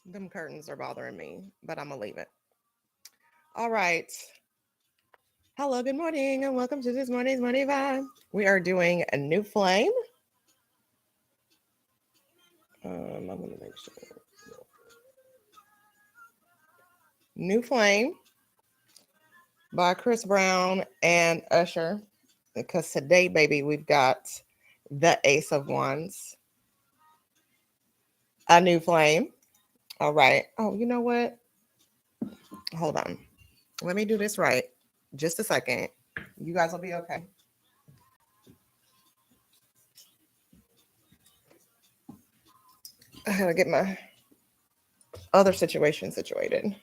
Them curtains are bothering me, but I'm gonna leave it. All right. Hello, good morning, and welcome to this morning's Money Vibe. We are doing a new flame. I'm gonna make sure. New Flame by Chris Brown and Usher. Because today, baby, we've got the Ace of Wands, a new flame. All right. Oh, you know what? Hold on. Let me do this right. Just a second. You guys will be okay. I gotta get my other situation situated.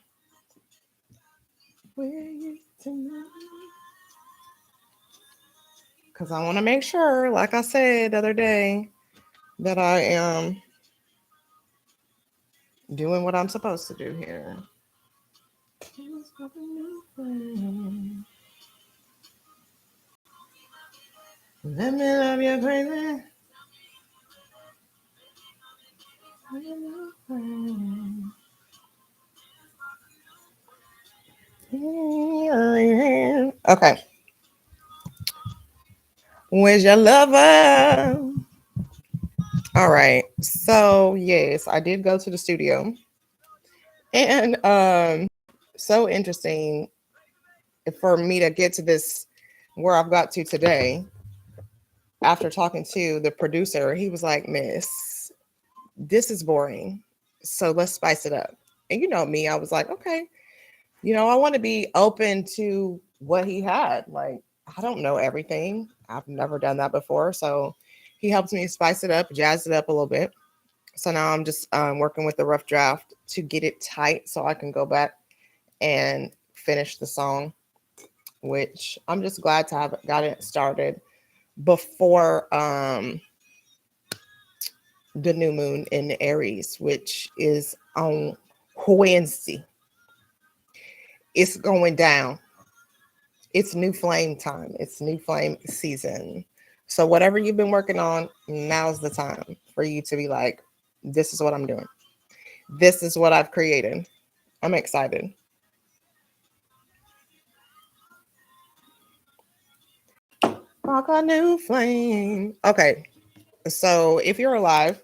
Because I want to make sure, like I said the other day, that I am doing what I'm supposed to do here. Let me love you crazy. Okay. Where's your lover? All right. So yes, I did go to the studio, and so interesting for me to get to this where I've got to today. After talking to the producer, he was like, "Miss, this is boring, so let's spice it up." And you know me, I was like, "Okay, I want to be open to what he had. Like, I don't know everything. I've never done that before. So he helps me spice it up, jazz it up a little bit. So now I'm just working with the rough draft to get it tight so I can go back and finish the song, which I'm just glad to have got it started before the new moon in Aries, which is on Wednesday. It's going down. It's new flame time. It's new flame season. So whatever you've been working on, now's the time for you to be like, this is what I'm doing. This is what I've created. I'm excited. Like a new flame. Okay. So if you're alive,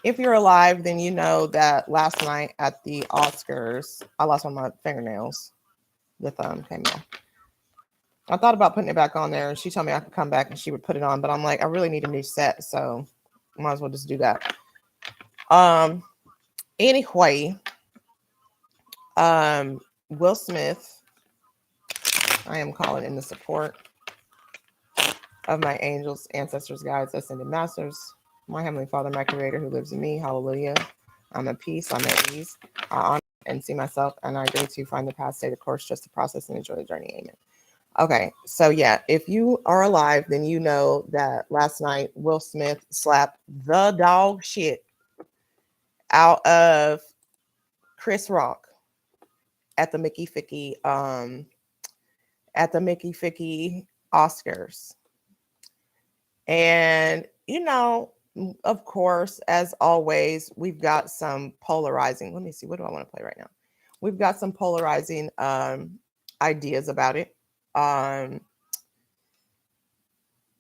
then you know that last night at the Oscars, I lost one of my fingernails. The thumb came off. I thought about putting it back on there, and she told me I could come back and she would put it on, but I'm like, I really need a new set, so might as well just do that. Um, anyway, Will Smith, I am calling in the support of my angels, ancestors, guides, ascended masters, my heavenly Father, my Creator who lives in me. Hallelujah. I'm at peace. I'm at ease. I honor and see myself, and I agree to find the path, stay the course, just the process, and enjoy the journey. Amen. Okay, so yeah, if you are alive, then you know that last night Will Smith slapped the dog shit out of Chris Rock at the Mickey Ficky Oscars. And of course, as always, we've got some polarizing. Let me see, what do I want to play right now? We've got some polarizing ideas about it. Um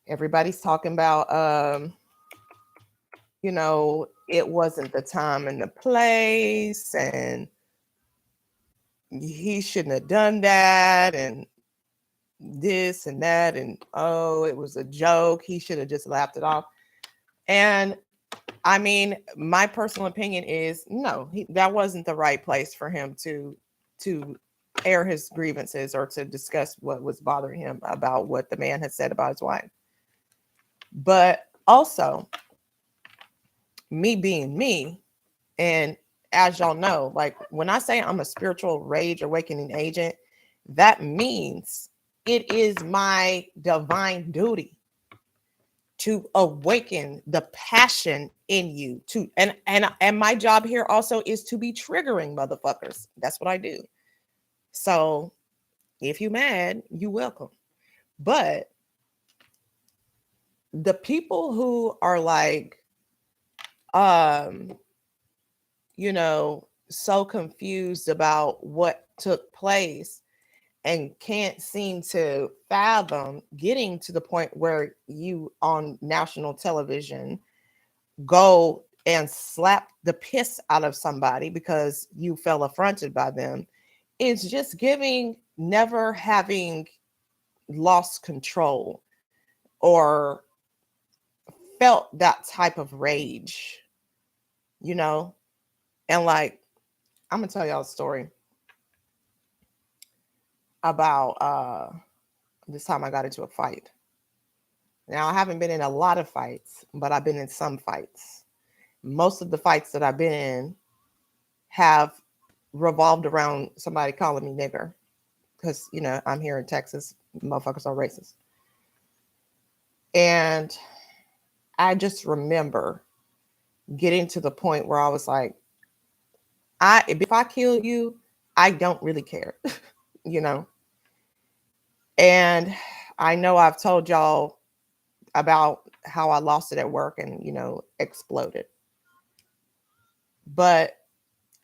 Everybody's talking about it wasn't the time and the place, and he shouldn't have done that, and this and that, and oh, it was a joke. He should have just laughed it off. And I mean, my personal opinion is no, that wasn't the right place for him to air his grievances or to discuss what was bothering him about what the man had said about his wife. But also, me being me, and as y'all know, like when I say I'm a spiritual rage awakening agent, that means it is my divine duty to awaken the passion in you to and my job here also is to be triggering motherfuckers. That's what I do. So if you mad, you welcome. But the people who are like, um so confused about what took place and can't seem to fathom getting to the point where you on national television go and slap the piss out of somebody because you felt affronted by them. It's just giving never having lost control or felt that type of rage, you know? And like, I'm gonna tell y'all a story about this time I got into a fight. Now I haven't been in a lot of fights, but I've been in some fights. Most of the fights that I've been in have revolved around somebody calling me nigger. Because, I'm here in Texas, motherfuckers are racist. And I just remember getting to the point where I was like, if I kill you, I don't really care, you know? And I know I've told y'all about how I lost it at work and, exploded. But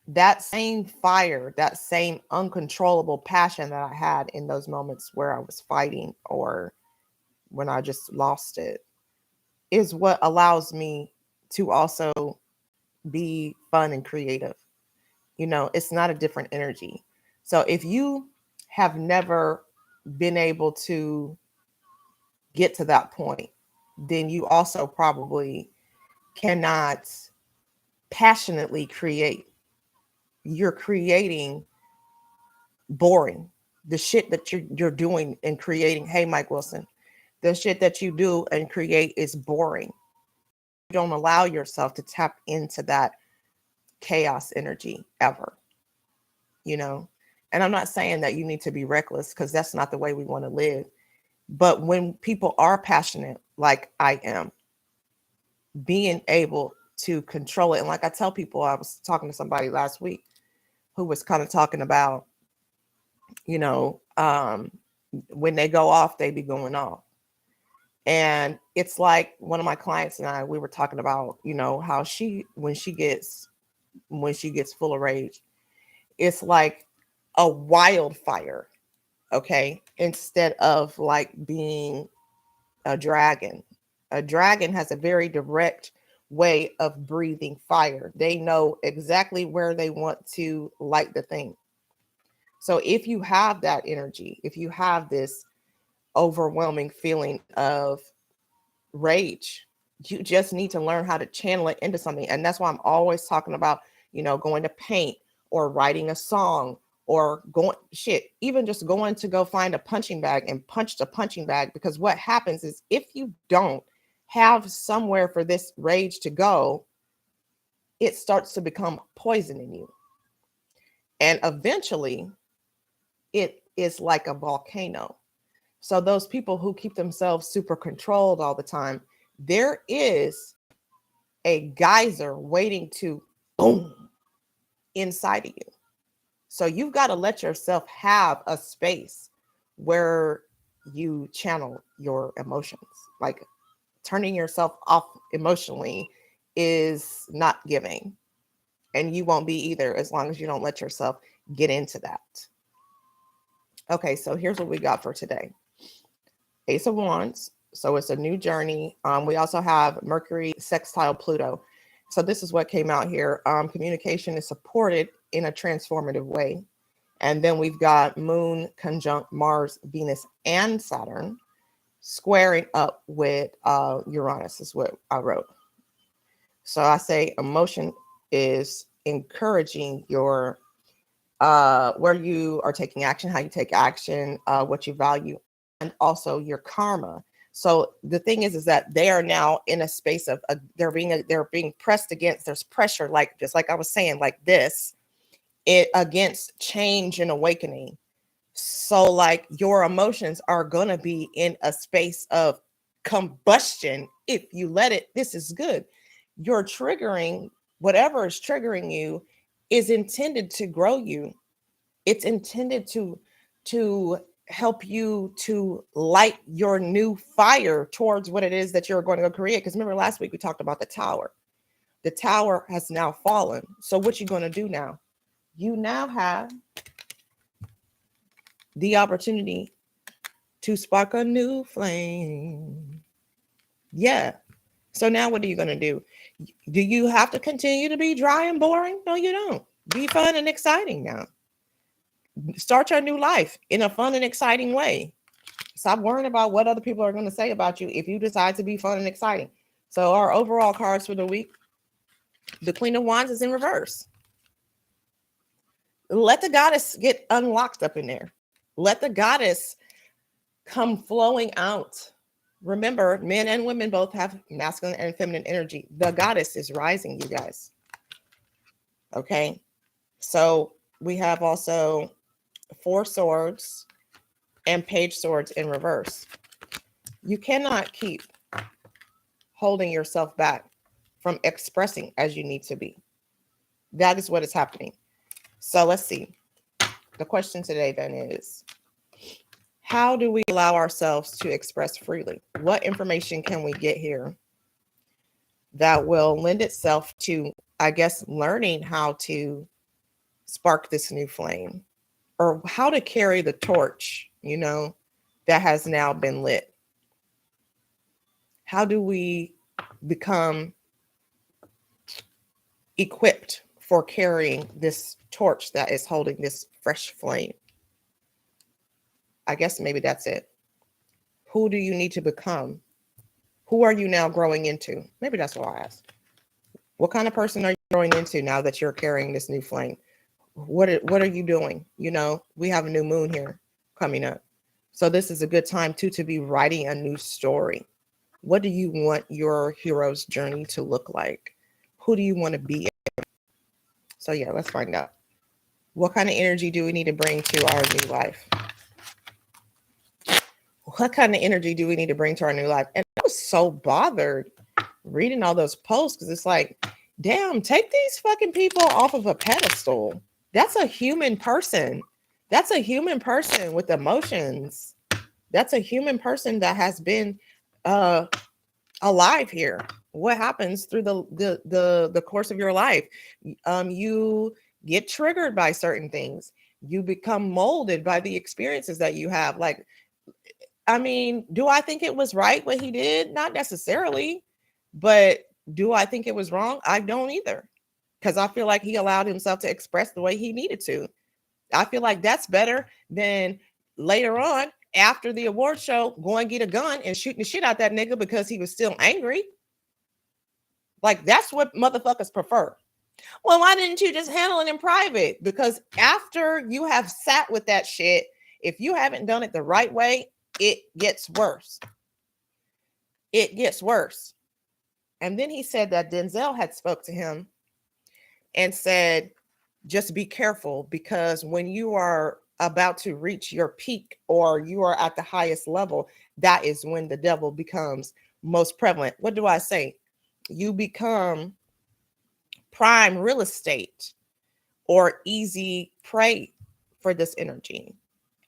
that same fire, that same uncontrollable passion that I had in those moments where I was fighting or when I just lost it is what allows me to also be fun and creative. It's not a different energy. So if you have never been able to get to that point, then you also probably cannot passionately create. You're creating boring. The shit that you're doing and creating. Hey, Mike Wilson, the shit that you do and create is boring. You don't allow yourself to tap into that chaos energy ever, And I'm not saying that you need to be reckless because that's not the way we want to live. But when people are passionate, like I am, being able to control it. And like I tell people, I was talking to somebody last week who was kind of talking about, when they go off, they be going off. And it's like one of my clients and I, we were talking about, how when she gets full of rage, it's like a wildfire. Okay. Instead of like being a dragon. A dragon has a very direct way of breathing fire. They know exactly where they want to light the thing. So if you have that energy, if you have this overwhelming feeling of rage, you just need to learn how to channel it into something. And that's why I'm always talking about, going to paint or writing a song or even just going to go find a punching bag and punch the punching bag. Because what happens is if you don't have somewhere for this rage to go, it starts to become poison in you. And eventually it is like a volcano. So those people who keep themselves super controlled all the time, there is a geyser waiting to boom inside of you. So you've got to let yourself have a space where you channel your emotions. Like turning yourself off emotionally is not giving. And you won't be either as long as you don't let yourself get into that. Okay, so here's what we got for today. Ace of Wands. So it's a new journey. We also have Mercury sextile Pluto. So this is what came out here. Communication is supported in a transformative way. And then we've got Moon conjunct Mars, Venus, and Saturn squaring up with Uranus is what I wrote. So I say emotion is encouraging your where you are taking action, how you take action, what you value, and also your karma. So the thing is that they are now in a space of they're being pressed against. There's pressure, like just like I was saying, like this, against change and awakening. So like your emotions are gonna be in a space of combustion if you let it. This is good. You're triggering whatever is triggering you is intended to grow you. It's intended to help you to light your new fire towards what it is that you're going to go create. Because remember last week we talked about the tower. The tower has now fallen. So what you going to do now? You now have the opportunity to spark a new flame. Yeah. So now what are you going to do? Do you have to continue to be dry and boring? No, you don't. Be fun and exciting now. Start your new life in a fun and exciting way. Stop worrying about what other people are going to say about you if you decide to be fun and exciting. So our overall cards for the week, the Queen of Wands is in reverse. Let the goddess get unlocked up in there. Let the goddess come flowing out. Remember, men and women both have masculine and feminine energy. The goddess is rising, you guys. Okay. So we have also 4 swords and page swords in reverse. You cannot keep holding yourself back from expressing as you need to be. That is what is happening. So let's see. The question today then is, how do we allow ourselves to express freely? What information can we get here that will lend itself to, I guess, learning how to spark this new flame, or how to carry the torch, that has now been lit? How do we become equipped for carrying this torch that is holding this fresh flame? I guess maybe that's it. Who do you need to become? Who are you now growing into? Maybe that's what I asked. What kind of person are you growing into now that you're carrying this new flame? What are you doing? We have a new moon here coming up. So this is a good time to be writing a new story. What do you want your hero's journey to look like? Who do you want to be? So yeah, let's find out. What kind of energy do we need to bring to our new life? What kind of energy do we need to bring to our new life? And I was so bothered reading all those posts because it's like, damn, take these fucking people off of a pedestal. That's a human person. That's a human person with emotions. That's a human person that has been alive here. What happens through the course of your life? You get triggered by certain things. You become molded by the experiences that you have. Like, I mean, do I think it was right what he did? Not necessarily. But do I think it was wrong? I don't either. Because I feel like he allowed himself to express the way he needed to. I feel like that's better than later on, after the award show, going get a gun and shooting the shit out that nigga because he was still angry. Like, that's what motherfuckers prefer. Well, why didn't you just handle it in private? Because after you have sat with that shit, if you haven't done it the right way, it gets worse. It gets worse. And then he said that Denzel had spoke to him and said, just be careful, because when you are about to reach your peak or you are at the highest level, that is when the devil becomes most prevalent. What do I say? You become prime real estate or easy prey for this energy.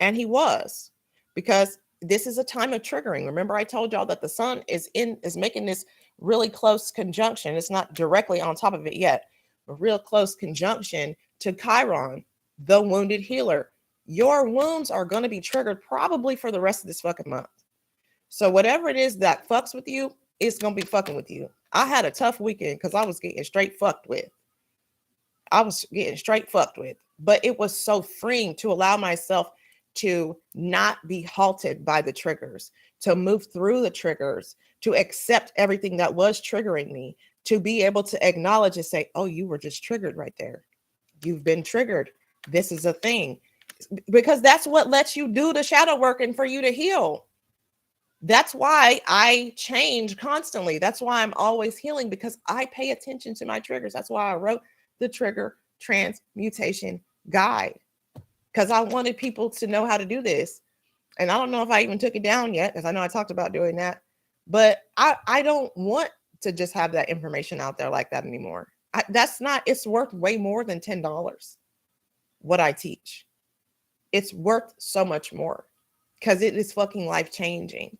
And he was, because this is a time of triggering. Remember, I told y'all that the sun is making this really close conjunction. It's not directly on top of it yet, a real close conjunction to Chiron, the wounded healer. Your wounds are going to be triggered probably for the rest of this fucking month. So whatever it is that fucks with you, it's going to be fucking with you. I had a tough weekend because I was getting straight fucked with. But it was so freeing to allow myself to not be halted by the triggers, to move through the triggers, to accept everything that was triggering me, to be able to acknowledge and say, oh, you were just triggered right there. You've been triggered. This is a thing. Because that's what lets you do the shadow work and for you to heal. That's why I change constantly. That's why I'm always healing, because I pay attention to my triggers. That's why I wrote the Trigger Transmutation Guide, because I wanted people to know how to do this. And I don't know if I even took it down yet, because I know I talked about doing that. But I don't want to just have that information out there like that anymore. It's worth way more than $10. What I teach, it's worth so much more, because it is fucking life changing.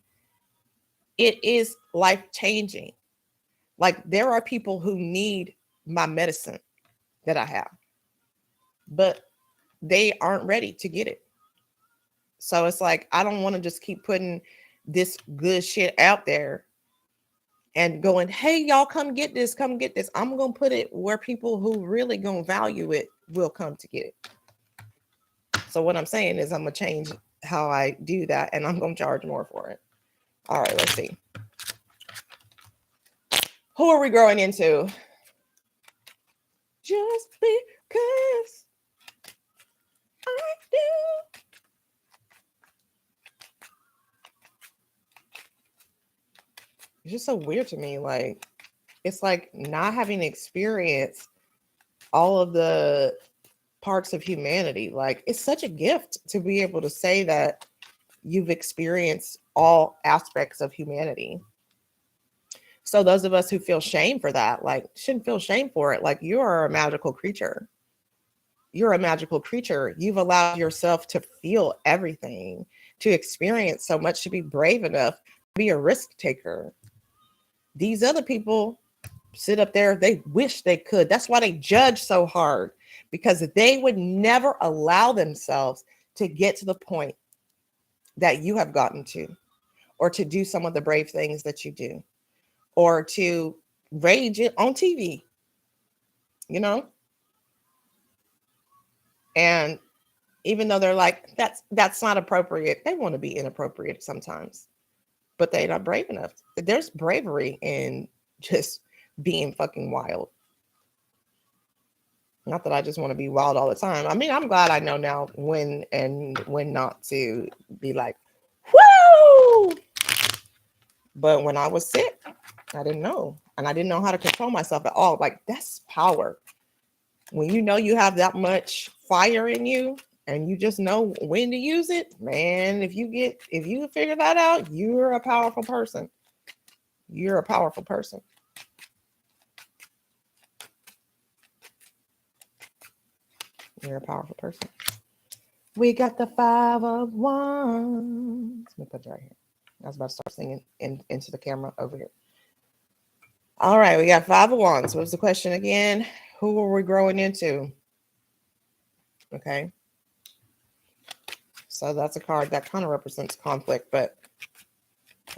It is life changing. Like there are people who need my medicine that I have, but they aren't ready to get it. So it's like, I don't want to just keep putting this good shit out there and going, hey, y'all, come get this, come get this. I'm going to put it where people who really going to value it will come to get it. So what I'm saying is I'm going to change how I do that, and I'm going to charge more for it. All right, let's see. Who are we growing into? Just because I do. It's just so weird to me. Like, it's like not having experienced all of the parts of humanity. Like, it's such a gift to be able to say that you've experienced all aspects of humanity. So those of us who feel shame for that, like, shouldn't feel shame for it. Like, you are a magical creature. You're a magical creature. You've allowed yourself to feel everything, to experience so much, to be brave enough to be a risk taker. These other people sit up there, they wish they could. That's why they judge so hard, because they would never allow themselves to get to the point that you have gotten to, or to do some of the brave things that you do, or to rage it on TV, you know? And even though they're like, that's not appropriate, they want to be inappropriate sometimes, but they're not brave enough. There's bravery in just being fucking wild. Not that I just want to be wild all the time. I mean, I'm glad I know now when and when not to be like, woo! But when I was sick, I didn't know. And I didn't know how to control myself at all. Like, that's power. When you know you have that much fire in you and you just know when to use it, man, if you figure that out, you're a powerful person. You're a powerful person. You're a powerful person. We got the 5 of Wands. Let me put it right here. I was about to start singing into the camera over here. All right, we got 5 of Wands. What was the question again? Who are we growing into? Okay. So that's a card that kind of represents conflict, but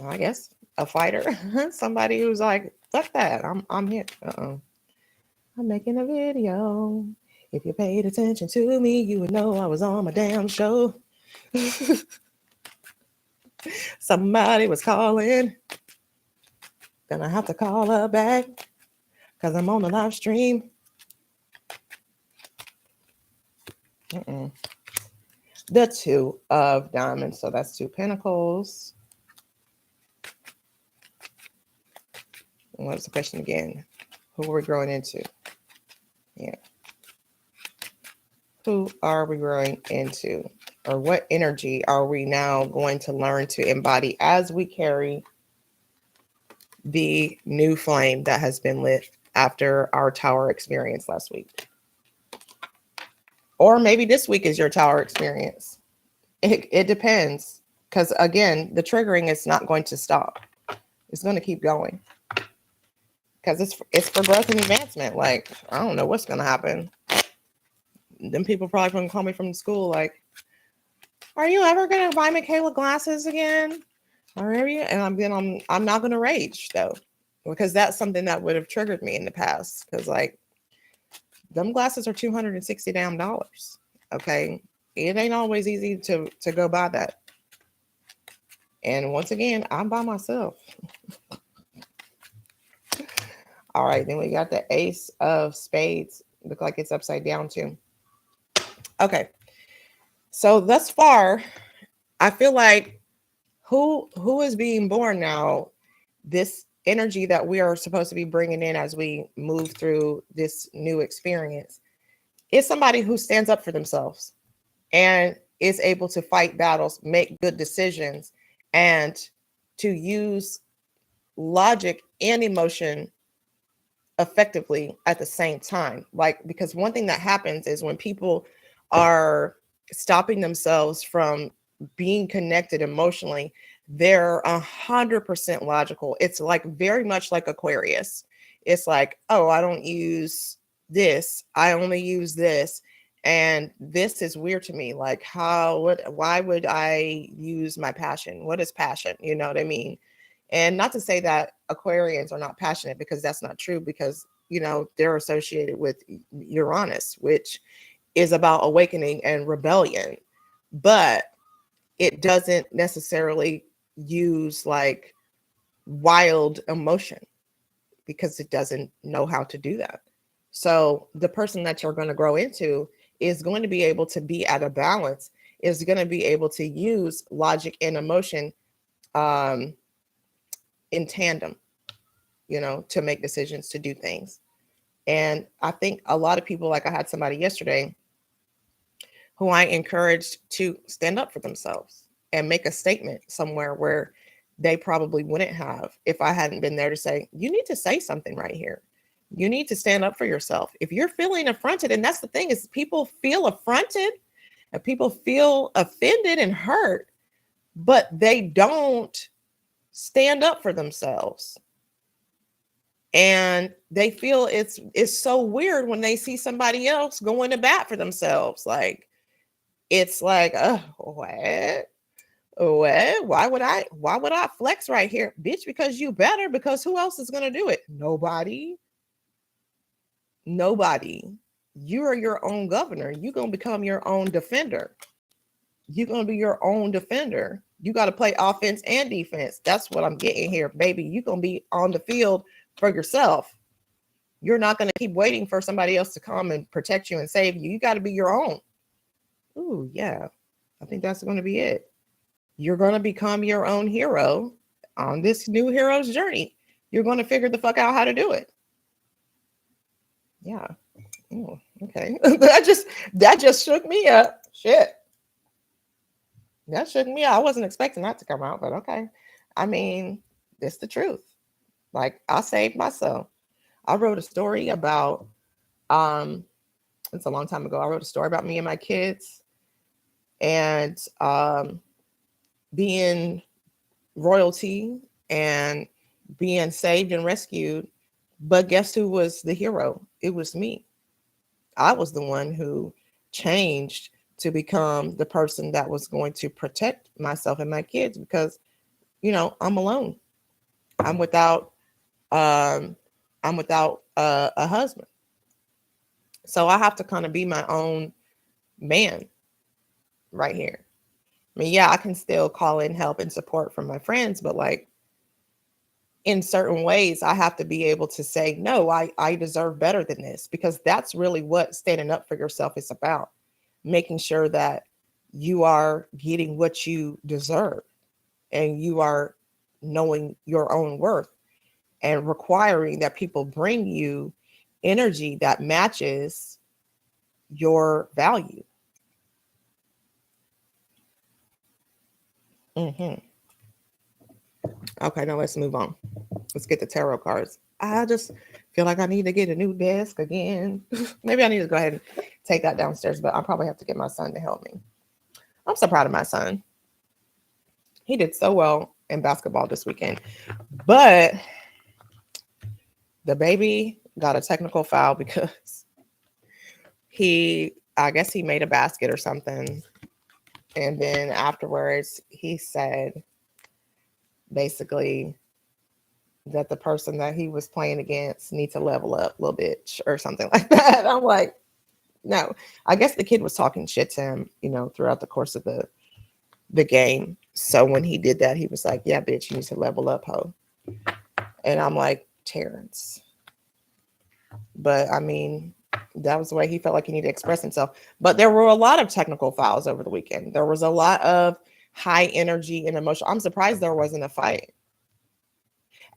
I guess a fighter, somebody who's like, fuck that. I'm here. I'm making a video. If you paid attention to me, you would know I was on my damn show. Somebody was calling. Gonna have to call her back because I'm on the live stream. The 2 of Diamonds. So that's 2 Pentacles. And what's the question again? Who are we growing into? Yeah. Who are we growing into? Or what energy are we now going to learn to embody as we carry the new flame that has been lit after our tower experience last week? Or maybe this week is your tower experience. It depends. Because again, the triggering is not going to stop. It's going to keep going. Because it's for growth and advancement. Like, I don't know what's going to happen. Them people probably going to call me from school like, are you ever going to buy Michaela glasses again? Or are you? And I'm not going to rage though, because that's something that would have triggered me in the past. Because like, them glasses are $260 damn. Okay, it ain't always easy to go buy that. And once again, I'm by myself. All right, then we got the Ace of Spades. Look like it's upside down too. Okay, so thus far, I feel like who is being born now, this energy that we are supposed to be bringing in as we move through this new experience, is somebody who stands up for themselves and is able to fight battles, make good decisions, and to use logic and emotion effectively at the same time. Like, because one thing that happens is when people are stopping themselves from being connected emotionally, they're 100% logical. It's like very much like Aquarius. it's like, oh, I don't use this. I only use this. And this is weird to me. Like, why would I use my passion? What is passion? You know what I mean? And not to say that Aquarians are not passionate, because that's not true, because, they're associated with Uranus, which is about awakening and rebellion. But it doesn't necessarily use like wild emotion, because it doesn't know how to do that. So the person that you're going to grow into is going to be able to be at a balance, is going to be able to use logic and emotion in tandem, to make decisions, to do things. And I think a lot of people, like I had somebody yesterday who I encouraged to stand up for themselves and make a statement somewhere where they probably wouldn't have if I hadn't been there to say, you need to say something right here. You need to stand up for yourself. If you're feeling affronted, and that's the thing, is people feel affronted and people feel offended and hurt, but they don't stand up for themselves. And they feel it's so weird when they see somebody else going to bat for themselves. Like, it's like, what? Why would I flex right here? Bitch, because you better, because who else is going to do it? Nobody. You are your own governor. You're going to become your own defender. You're going to be your own defender. You got to play offense and defense. That's what I'm getting here, baby. You're going to be on the field for yourself. You're not going to keep waiting for somebody else to come and protect you and save you. You got to be your own. Ooh, yeah. I think that's going to be it. You're going to become your own hero on this new hero's journey. You're going to figure the fuck out how to do it. Yeah. Ooh, okay. that just shook me up. Shit. That shook me up. I wasn't expecting that to come out, but okay. I mean, it's the truth. Like, I saved myself. I wrote a story about, it's a long time ago. I wrote a story about me and my kids and being royalty and being saved and rescued. But guess who was the hero? It was me. I was the one who changed to become the person that was going to protect myself and my kids, because, I'm alone. I'm without a husband. So I have to kind of be my own man right here. I mean, yeah, I can still call in help and support from my friends, but like, in certain ways, I have to be able to say, no, I deserve better than this, because that's really what standing up for yourself is about. Making sure that you are getting what you deserve and you are knowing your own worth, and requiring that people bring you energy that matches your value. Mm-hmm. Okay, now let's move on. Let's get the tarot cards. I just feel like I need to get a new desk again. Maybe I need to go ahead and take that downstairs, but I'll probably have to get my son to help me. I'm so proud of my son. He did so well in basketball this weekend, but the baby got a technical foul because I guess he made a basket or something. And then afterwards, he said basically that the person that he was playing against needs to level up a little bit or something like that. I'm like, no. I guess the kid was talking shit to him, throughout the course of the game. So when he did that, he was like, yeah, bitch, you need to level up, ho. And I'm like, Terrence. But I mean, that was the way he felt like he needed to express himself. But there were a lot of technical fouls over the weekend. There was a lot of high energy and emotion. I'm surprised there wasn't a fight.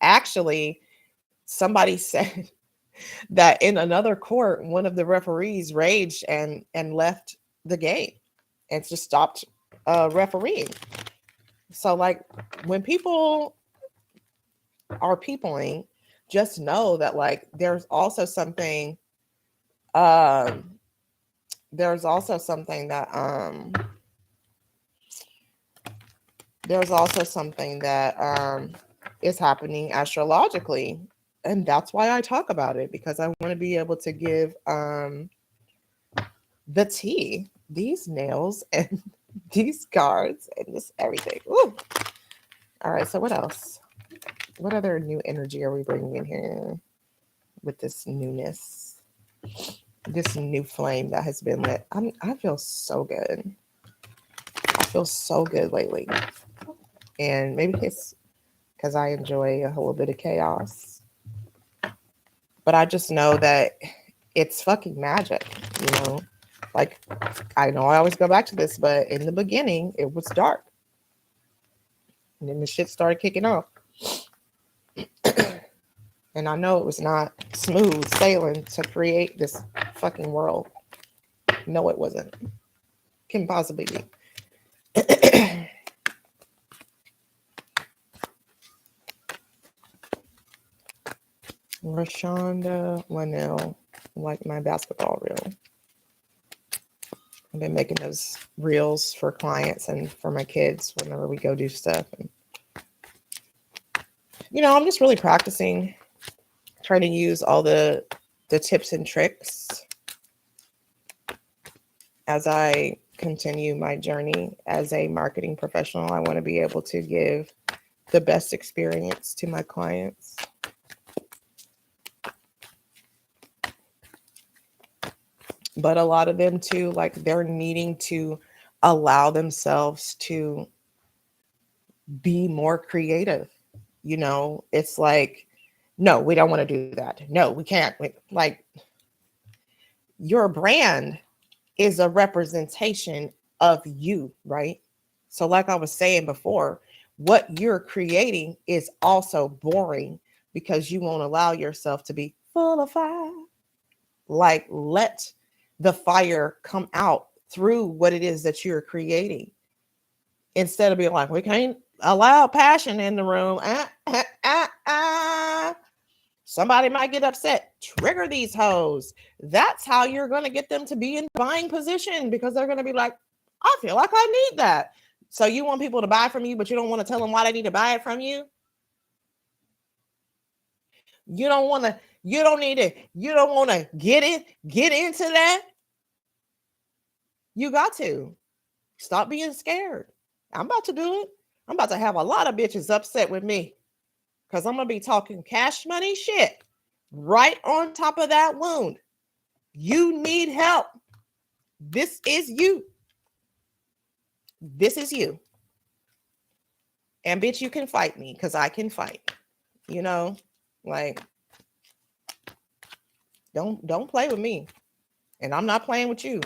Actually, somebody said that in another court, one of the referees raged and left the game and just stopped refereeing. So like, when people are peopling, just know that like there's also something that is happening astrologically And that's why I talk about it, because I want to be able to give the tea, these nails and these cards and this everything. Woo. All right, so what else? What other new energy are we bringing in here with this newness? This new flame that has been lit. I feel so good. I feel so good lately. And maybe it's because I enjoy a little bit of chaos. But I just know that it's fucking magic, you know? Like, I know I always go back to this, but in the beginning, it was dark. And then the shit started kicking off. And I know it was not smooth sailing to create this fucking world. No, it wasn't. Can possibly be. Rashonda Linnell, like my basketball reel. I've been making those reels for clients and for my kids whenever we go do stuff. And, you know, I'm just really practicing, trying to use all the tips and tricks as I continue my journey as a marketing professional. I want to be able to give the best experience to my clients. But a lot of them too, like they're needing to allow themselves to be more creative. You know, it's like, no, we don't want to do that. No, we can't. Like, your brand is a representation of you, right? So like I was saying before, what you're creating is also boring because you won't allow yourself to be full of fire. Like, let the fire come out through what it is that you're creating, instead of being like, we can't allow passion in the room. Somebody might get upset. Trigger these hoes. That's how you're going to get them to be in buying position, because they're going to be like, I feel like I need that. So you want people to buy from you, but you don't want to tell them why they need to buy it from you. You don't want to, you don't need it. You don't want to get into that. You got to stop being scared. I'm about to do it. I'm about to have a lot of bitches upset with me, because I'm going to be talking cash money shit right on top of that wound. You need help. This is you. This is you. And bitch, you can fight me, because I can fight. You know, like, don't play with me. And I'm not playing with you.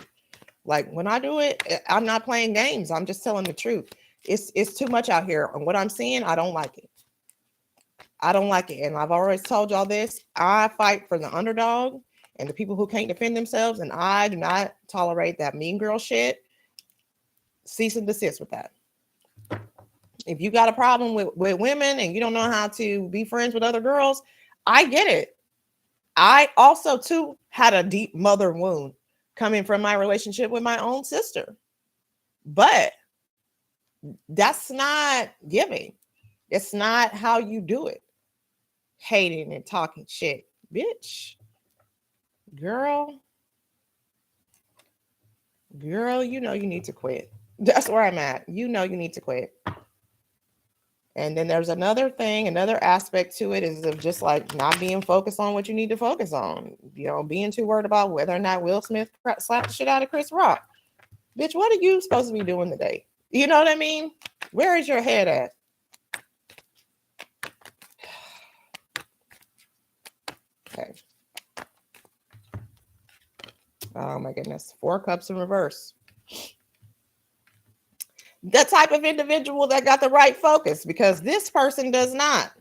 Like, when I do it, I'm not playing games. I'm just telling the truth. It's too much out here. And what I'm seeing, I don't like it. I don't like it. And I've always told y'all this. I fight for the underdog and the people who can't defend themselves. And I do not tolerate that mean girl shit. Cease and desist with that. If you got a problem with women and you don't know how to be friends with other girls, I get it. I also, too, had a deep mother wound coming from my relationship with my own sister. But that's not giving. It's not how you do it. Hating and talking shit. Bitch. Girl, you know you need to quit. That's where I'm at. You know you need to quit. And then there's another thing, another aspect to it is of just like not being focused on what you need to focus on. You know, being too worried about whether or not Will Smith slapped the shit out of Chris Rock. Bitch, what are you supposed to be doing today? You know what I mean? Where is your head at? Okay. Oh my goodness. 4 cups in reverse. The type of individual that got the right focus, because this person does not.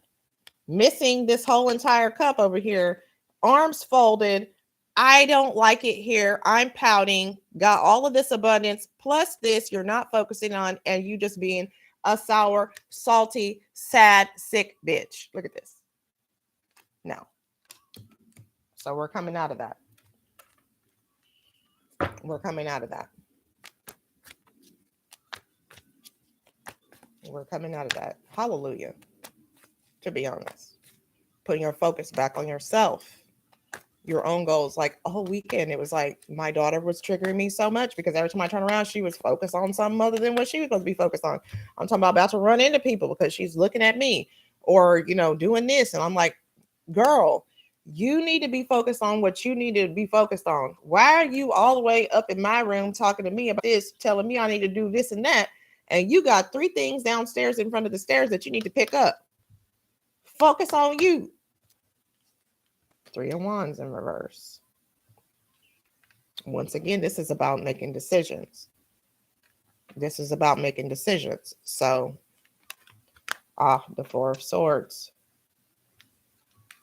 Missing this whole entire cup over here. Arms folded. I don't like it here. I'm pouting. Got all of this abundance. Plus this you're not focusing on, and you just being a sour, salty, sad, sick bitch. Look at this. No. So we're coming out of that. We're coming out of that. We're coming out of that. Hallelujah. To be honest. putting your focus back on yourself, your own goals. Like a whole weekend, it was like my daughter was triggering me so much because every time I turn around, she was focused on something other than what she was supposed to be focused on. I'm talking about to run into people because she's looking at me or, doing this. And I'm like, girl, you need to be focused on what you need to be focused on. Why are you all the way up in my room talking to me about this, telling me I need to do this and that? And you got 3 things downstairs in front of the stairs that you need to pick up. Focus on you. 3 of Wands in reverse. Once again, this is about making decisions. This is about making decisions. So, the 4 of Swords.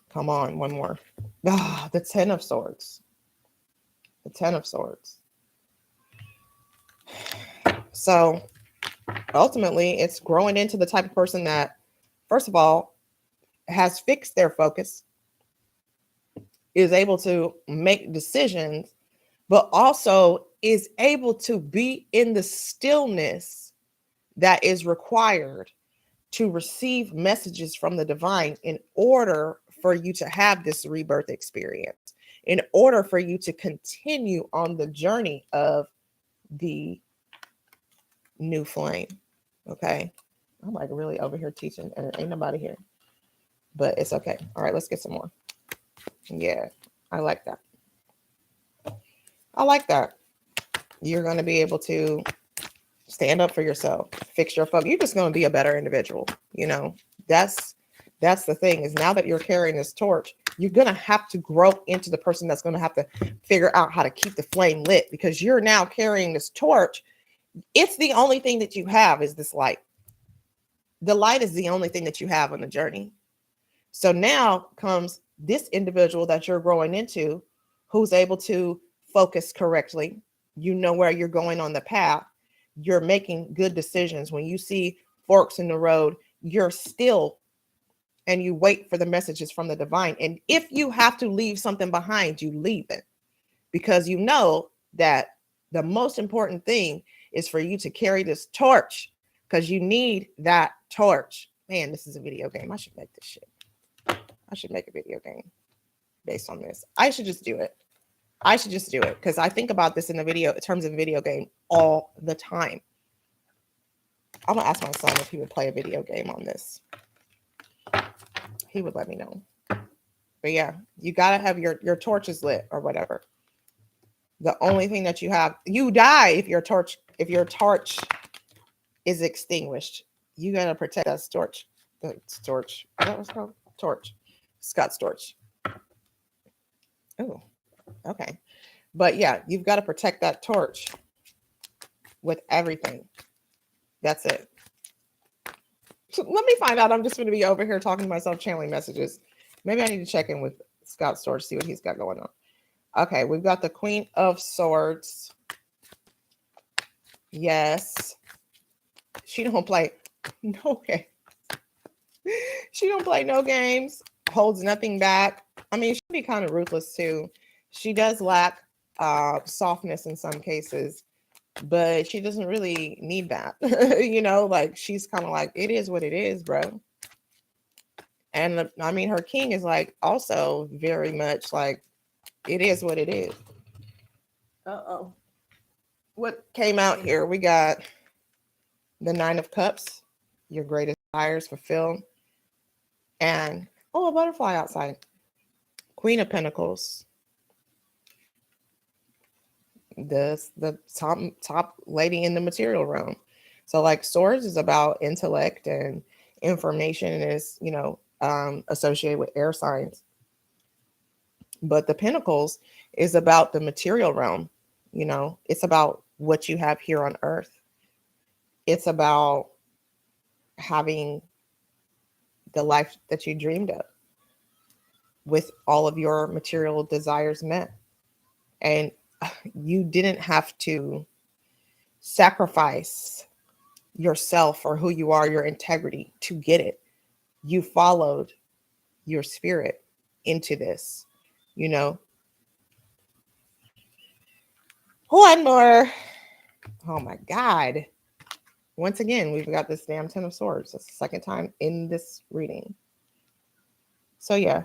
Come on, one more. The 10 of Swords. The 10 of Swords. So, ultimately, it's growing into the type of person that, first of all, has fixed their focus, is able to make decisions, but also is able to be in the stillness that is required to receive messages from the divine in order for you to have this rebirth experience, in order for you to continue on the journey of the new flame. Okay. I'm like really over here teaching and ain't nobody here, but it's okay. All right, let's get some more. Yeah, I like that. I like that. You're going to be able to stand up for yourself, fix your focus. You're just going to be a better individual. That's the thing, is now that you're carrying this torch, you're going to have to grow into the person that's going to have to figure out how to keep the flame lit, because you're now carrying this torch. It's the only thing that you have is this light. The light is the only thing that you have on the journey. So now comes this individual that you're growing into, who's able to focus correctly. You know where you're going on the path. You're making good decisions. When you see forks in the road, you're still and you wait for the messages from the divine. And if you have to leave something behind, you leave it, because you know that the most important thing is for you to carry this torch, because you need that torch. Man, this is a video game. I should make this shit. I should make a video game based on this. I should just do it. Because I think about this in terms of video game all the time. I'm gonna ask my son if he would play a video game on this. He would let me know. But yeah, you gotta have your torches lit or whatever. The only thing that you have, you die if your torch is extinguished. You gotta protect that torch. The torch. Is that what's called? Torch. Scott's torch. Oh, okay. But yeah, you've got to protect that torch with everything. That's it. So let me find out. I'm just going to be over here talking to myself, channeling messages. Maybe I need to check in with Scott's torch, see what he's got going on. Okay, we've got the Queen of Swords. Yes. She don't play no games. She don't play no games. Holds nothing back. I mean, she'd be kind of ruthless too. She does lack softness in some cases, but she doesn't really need that. Like she's kind of like, it is what it is, bro. And I mean, her king is like also very much like, it is what it is. Uh-oh. What came out here? We got the 9 of Cups, your greatest desires fulfilled. And, a butterfly outside. Queen of Pentacles. The top lady in the material realm. So like Swords is about intellect and information, and is, associated with air signs. But the Pentacles is about the material realm. It's about what you have here on earth. It's about having the life that you dreamed of with all of your material desires met. And you didn't have to sacrifice yourself or who you are, your integrity, to get it. You followed your spirit into this, One more. Oh my God. Once again, we've got this damn 10 of Swords. That's the second time in this reading. So yeah,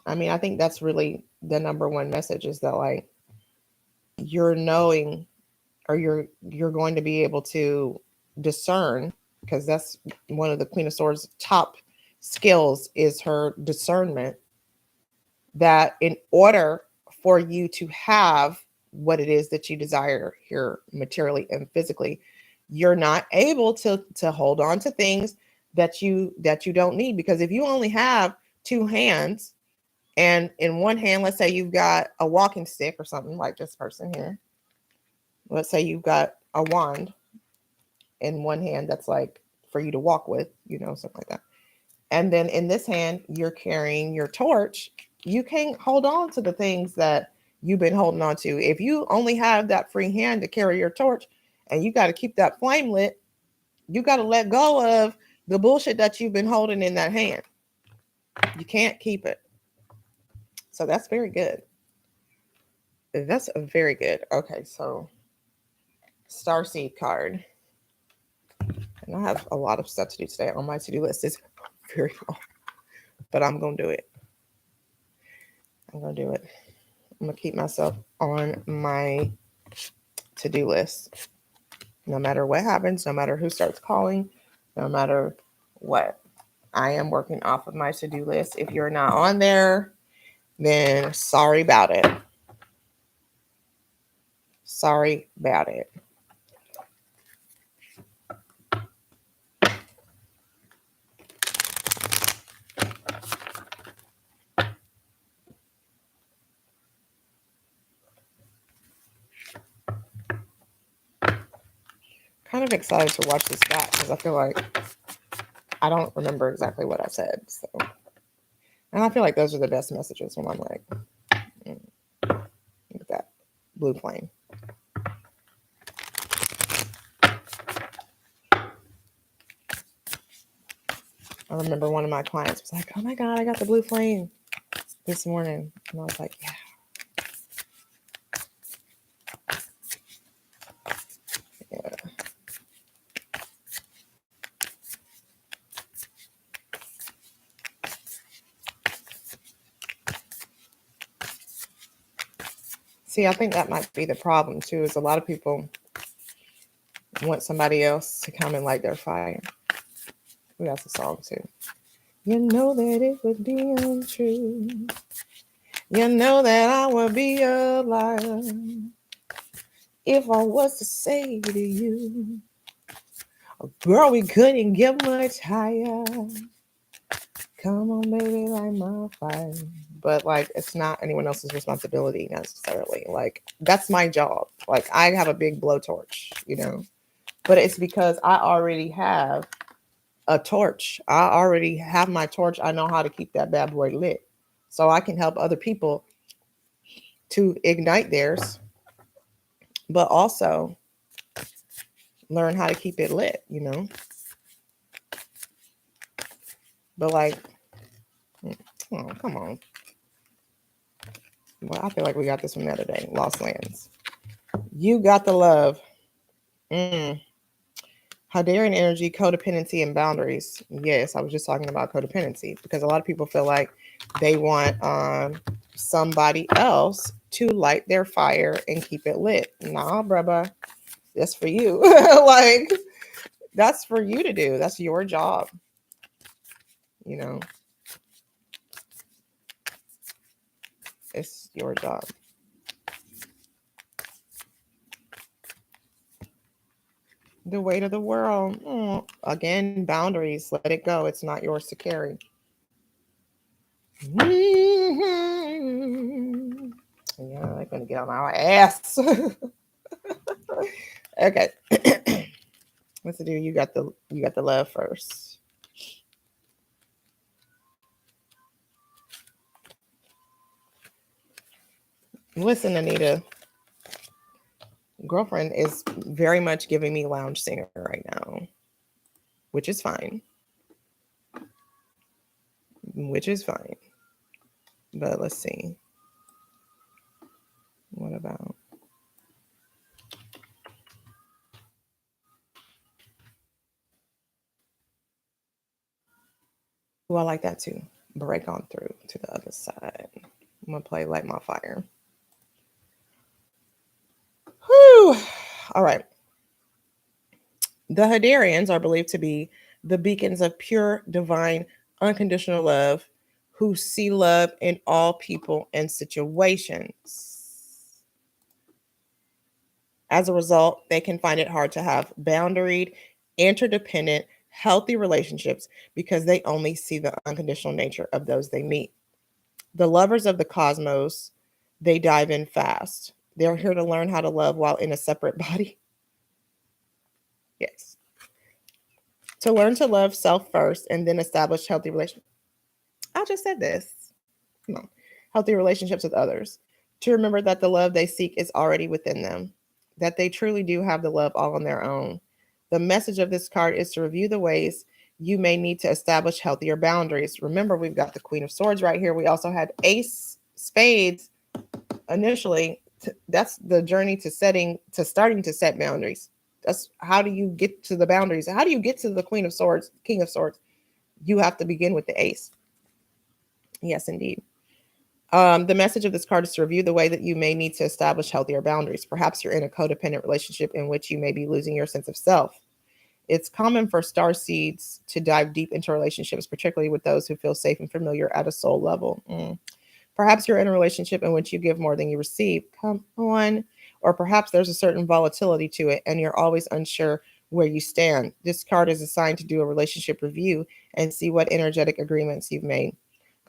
I mean, I think that's really the number one message is that like you're knowing or you're going to be able to discern because that's one of the Queen of Swords top skills is her discernment that in order for you to have what it is that you desire here materially and physically, you're not able to hold on to things that you don't need because if you only have two hands and in one hand, let's say you've got a walking stick or something like this person here. Let's say you've got a wand in one hand that's like for you to walk with, something like that. And then in this hand, you're carrying your torch. You can't hold on to the things that you've been holding on to. If you only have that free hand to carry your torch and you got to keep that flame lit, you got to let go of the bullshit that you've been holding in that hand. You can't keep it. So that's very good. That's very good. Okay, so Starseed card. And I have a lot of stuff to do today on my to-do list. It's very long, but I'm going to do it. I'm going to keep myself on my to-do list. No matter what happens, no matter who starts calling, no matter what. I am working off of my to-do list. If you're not on there, then sorry about it. Sorry about it. Kind of excited to watch this back because I feel like I don't remember exactly what I said. So, and I feel like those are the best messages when I'm like, look at that blue flame. I remember one of my clients was like, "Oh my God, I got the blue flame this morning," and I was like, "Yeah." Yeah. See, I think that might be the problem too, is a lot of people want somebody else to come and light their fire. We got the song too. You know that it would be untrue. You know that I would be a liar if I was to say to you, girl, we couldn't get much higher. Come on, baby, light my fire. But like, it's not anyone else's responsibility necessarily. Like, that's my job. Like, I have a big blowtorch, but it's because I already have a torch. I already have my torch. I know how to keep that bad boy lit. So I can help other people to ignite theirs, but also learn how to keep it lit, But like, oh, come on. Well, I feel like we got this one the other day. Lost Lands. You got the love. Hadarian energy, codependency, and boundaries. Yes, I was just talking about codependency because a lot of people feel like they want somebody else to light their fire and keep it lit. Nah, brother, that's for you. Like, that's for you to do. That's your job. It's your job. The weight of the world. Again, boundaries. Let it go. It's not yours to carry. Mm-hmm. Yeah, they're gonna get on our ass. Okay. What's the do? You got the love first. Listen, Anita. Girlfriend is very much giving me lounge singer right now, which is fine. But let's see. What about? Ooh, I like that too. Break on through to the other side. I'm gonna play Light My Fire. Whew. All right. The Hadarians are believed to be the beacons of pure, divine, unconditional love who see love in all people and situations. As a result, they can find it hard to have boundaried, interdependent, healthy relationships because they only see the unconditional nature of those they meet. The lovers of the cosmos, they dive in fast. They're here to learn how to love while in a separate body. Yes. To learn to love self first and then establish healthy relationships. I just said this. Come on. Healthy relationships with others. To remember that the love they seek is already within them, that they truly do have the love all on their own. The message of this card is to review the ways you may need to establish healthier boundaries. Remember, we've got the Queen of Swords right here. We also had Ace Spades initially. That's the journey to starting to set boundaries. That's how do you get to the boundaries? How do you get to the Queen of Swords, King of Swords? You have to begin with the Ace. Yes, indeed. The message of this card is to review the way that you may need to establish healthier boundaries. Perhaps you're in a codependent relationship in which you may be losing your sense of self. It's common for star seeds to dive deep into relationships, particularly with those who feel safe and familiar at a soul level. Perhaps you're in a relationship in which you give more than you receive. Come on. Or perhaps there's a certain volatility to it and you're always unsure where you stand. This card is assigned to do a relationship review and see what energetic agreements you've made,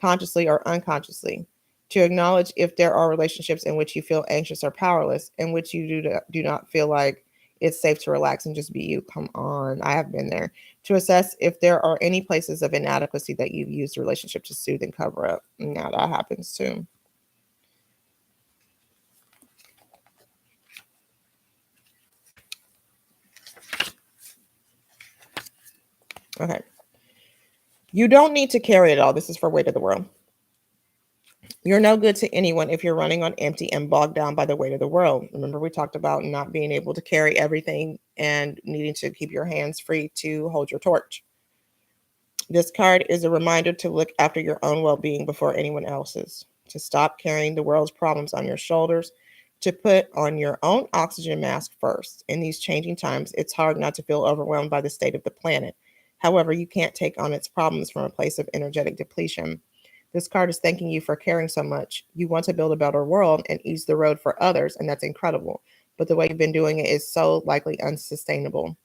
consciously or unconsciously. To acknowledge if there are relationships in which you feel anxious or powerless, in which you do not feel like it's safe to relax and just be you. Come on, I have been there. To assess if there are any places of inadequacy that you've used the relationship to soothe and cover up. Now that happens too. Okay. You don't need to carry it all. This is for weight of the world. You're no good to anyone if you're running on empty and bogged down by the weight of the world. Remember, we talked about not being able to carry everything and needing to keep your hands free to hold your torch. This card is a reminder to look after your own well being before anyone else's, to stop carrying the world's problems on your shoulders, to put on your own oxygen mask first. In these changing times, it's hard not to feel overwhelmed by the state of the planet. However, you can't take on its problems from a place of energetic depletion. This card is thanking you for caring so much. You want to build a better world and ease the road for others, and that's incredible. But the way you've been doing it is so likely unsustainable.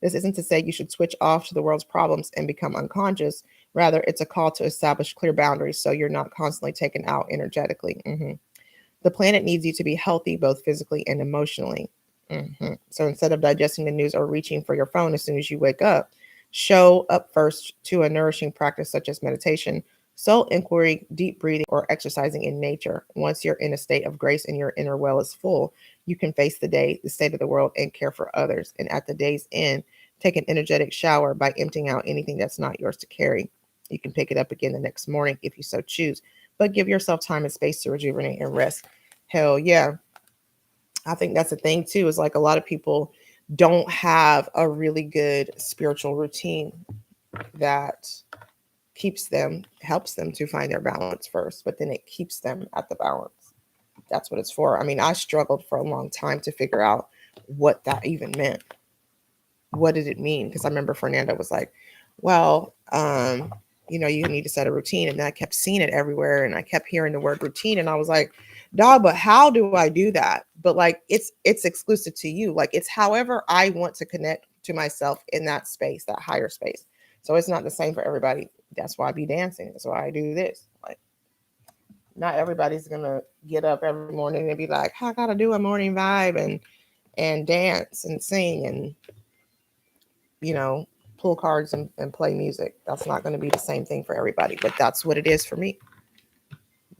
This isn't to say you should switch off to the world's problems and become unconscious. Rather, it's a call to establish clear boundaries so you're not constantly taken out energetically. The planet needs you to be healthy, both physically and emotionally. So instead of digesting the news or reaching for your phone as soon as you wake up, show up first to a nourishing practice such as meditation, soul inquiry, deep breathing, or exercising in nature. Once you're in a state of grace and your inner well is full, you can face the day, the state of the world, and care for others. And at the day's end, take an energetic shower by emptying out anything that's not yours to carry. You can pick it up again the next morning if you so choose, but give yourself time and space to rejuvenate and rest. Hell yeah. I think that's the thing too, is like a lot of people don't have a really good spiritual routine that helps them to find their balance first, but then it keeps them at the balance. That's what it's for. I mean, I struggled for a long time to figure out what that even meant. What did it mean? Because I remember Fernando was like, well, you need to set a routine. And I kept seeing it everywhere. And I kept hearing the word routine. And I was like, dog, but how do I do that? But like, it's exclusive to you. Like, it's however I want to connect to myself in that space, that higher space. So it's not the same for everybody. That's why I be dancing. That's why I do this. Like, not everybody's gonna get up every morning and be like, I gotta do a morning vibe and dance and sing and you know pull cards and play music. That's not going to be the same thing for everybody, but that's what it is for me.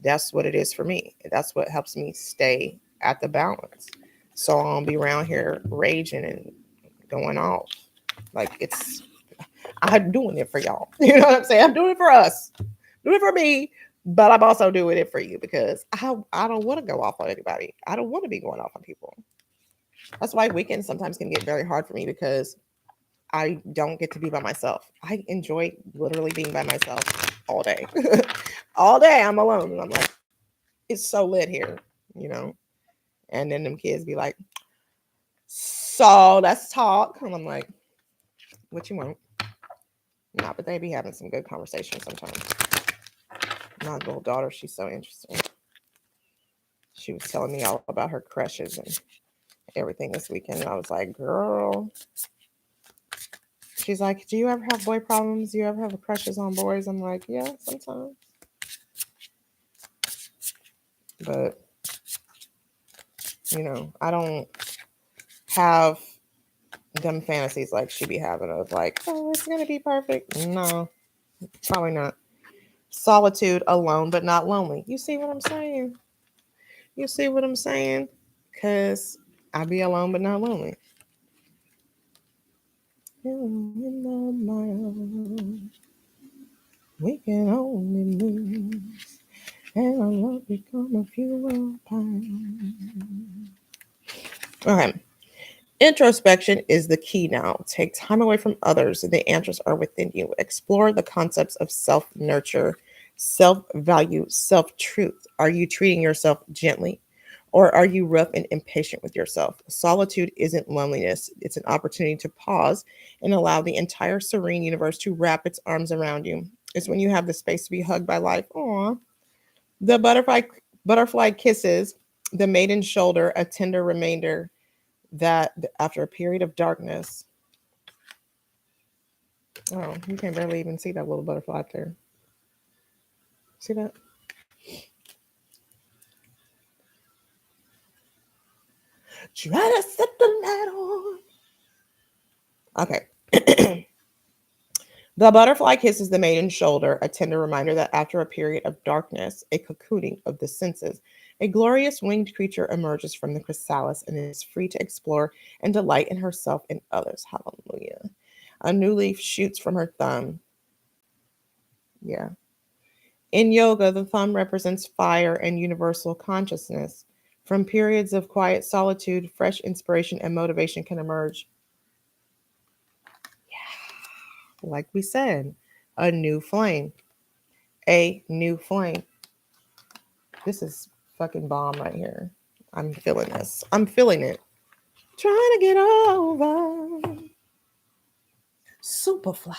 That's what it is for me. That's what helps me stay at the balance. So I don't be around here raging and going off. Like I'm doing it for y'all. You know what I'm saying? I'm doing it for us. Do it for me, but I'm also doing it for you because I don't want to go off on anybody. I don't want to be going off on people. That's why weekends sometimes can get very hard for me because I don't get to be by myself. I enjoy literally being by myself all day. All day I'm alone. And I'm like, it's so lit here, you know? And then them kids be like, so let's talk. And I'm like, what you want? Nah, but they be having some good conversations sometimes. My little daughter, she's so interesting. She was telling me all about her crushes and everything this weekend. And I was like, girl. She's like, do you ever have boy problems? Do you ever have crushes on boys? I'm like, yeah, sometimes. But, you know, I don't have them fantasies like she be having of like, oh, it's going to be perfect. No, probably not. Solitude, alone, but not lonely. You see what I'm saying? You see what I'm saying? Because I be alone, but not lonely. We can only lose, and our love become a fuel pile. Okay. Introspection is the key now. Take time away from others. The answers are within you. Explore the concepts of self-nurture, self-value, self-truth. Are you treating yourself gently? Or are you rough and impatient with yourself? Solitude isn't loneliness. It's an opportunity to pause and allow the entire serene universe to wrap its arms around you. It's when you have the space to be hugged by life. Aw. The butterfly kisses, the maiden shoulder, a tender reminder that after a period of darkness, oh, you can barely even see that little butterfly up there. See that? Try to set the light on. Okay. The butterfly kisses the maiden's shoulder, a tender reminder that after a period of darkness, a cocooning of the senses, a glorious winged creature emerges from the chrysalis and is free to explore and delight in herself and others. Hallelujah. A new leaf shoots from her thumb. Yeah. In yoga, the thumb represents fire and universal consciousness. From periods of quiet solitude, fresh inspiration and motivation can emerge. Like we said, a new flame. A new flame. This is fucking bomb right here. I'm feeling this. I'm feeling it. Trying to get over. Superfly.